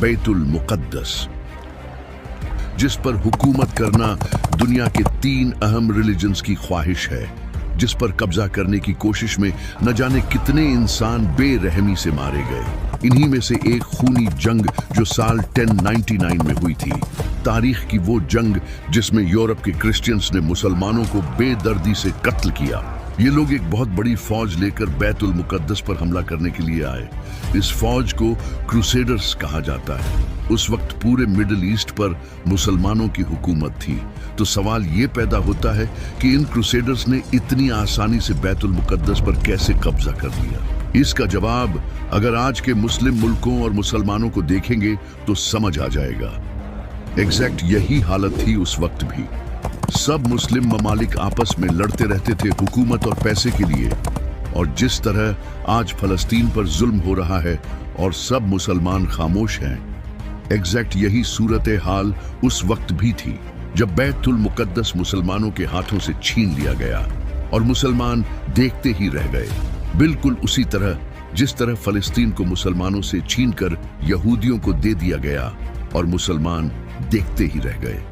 बैतुल मुकद्दस, जिस पर हुकूमत करना दुनिया के 3 अहम रिलीजन्स की ख्वाहिश है, जिस पर कब्जा करने की कोशिश में न जाने कितने इंसान बेरहमी से मारे गए। इन्हीं में से एक खूनी जंग जो साल 1099 में हुई थी, तारीख की वो जंग जिसमें यूरोप के क्रिश्चियंस ने मुसलमानों को बेदर्दी से कत्ल किया। ये लोग एक बहुत बड़ी फौज लेकर बैतुल मुकद्दस पर हमला करने के लिए आए। इस फौज को क्रूसेडर्स कहा जाता है। उस वक्त पूरे मिडिल ईस्ट पर मुसलमानों की हुकूमत थी। तो सवाल ये पैदा होता है कि इन क्रूसेडर्स ने इतनी आसानी से बैतुल मुकद्दस पर कैसे कब्जा कर लिया। इसका जवाब अगर आज के मुस्लिम मुल्कों और मुसलमानों को देखेंगे तो समझ आ जाएगा। एग्जैक्ट यही हालत थी उस वक्त भी। सब मुस्लिम ममालिक आपस में लड़ते रहते थे हुकूमत और पैसे के लिए। और जिस तरह आज फलस्तीन पर जुल्म हो रहा है और सब मुसलमान खामोश हैं, एग्जैक्ट यही सूरत हाल उस वक्त भी थी जब बैतुल मुकद्दस मुसलमानों के हाथों से छीन लिया गया और मुसलमान देखते ही रह गए। बिल्कुल उसी तरह जिस तरह फलस्तीन को मुसलमानों से छीनकर यहूदियों को दे दिया गया और मुसलमान देखते ही रह गए।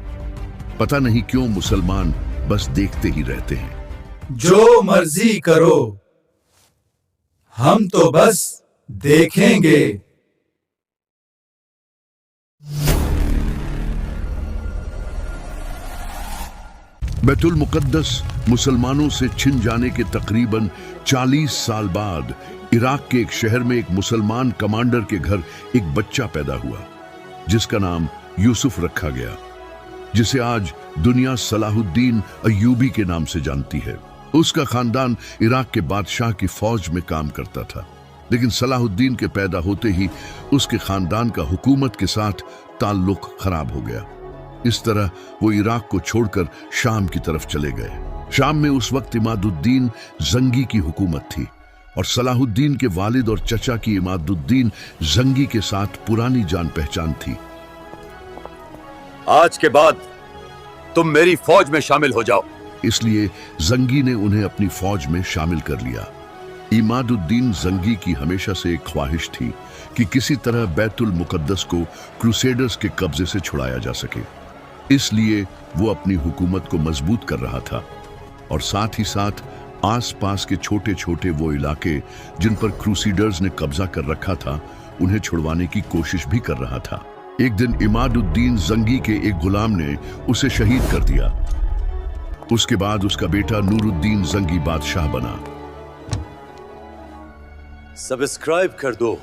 पता नहीं क्यों मुसलमान बस देखते ही रहते हैं। जो मर्जी करो, हम तो बस देखेंगे। बैतुल मुकद्दस मुसलमानों से छिन जाने के तकरीबन 40 साल बाद इराक के एक शहर में एक मुसलमान कमांडर के घर एक बच्चा पैदा हुआ जिसका नाम यूसुफ रखा गया, जिसे आज दुनिया सलाहुद्दीन अय्यूबी के नाम से जानती है। उसका खानदान इराक के बादशाह की फौज में काम करता था, लेकिन सलाहुद्दीन के पैदा होते ही उसके खानदान का हुकूमत के साथ ताल्लुक खराब हो गया। इस तरह वो इराक को छोड़कर शाम की तरफ चले गए। शाम में उस वक्त इमादुद्दीन जंगी की हुकूमत थी और सलाहुद्दीन के वालिद और चचा की इमादुद्दीन जंगी के साथ पुरानी जान पहचान थी। आज के बाद तुम मेरी फौज में शामिल हो जाओ। इसलिए जंगी ने उन्हें अपनी फौज में शामिल कर लिया। इमादुद्दीन जंगी की हमेशा से एक ख्वाहिश थी कि किसी तरह बैतुल मुकद्दस को क्रूसेडर्स के कब्जे से छुड़ाया जा सके। इसलिए वो अपनी हुकूमत को मजबूत कर रहा था और साथ ही साथ आसपास के छोटे छोटे वो इलाके जिन पर क्रूसेडर्स ने कब्जा कर रखा था, उन्हें छुड़वाने की कोशिश भी कर रहा था। एक दिन इमादुद्दीन जंगी के एक गुलाम ने उसे शहीद कर दिया। उसके बाद उसका बेटा नूरुद्दीन जंगी बादशाह बना। सब्सक्राइब कर दो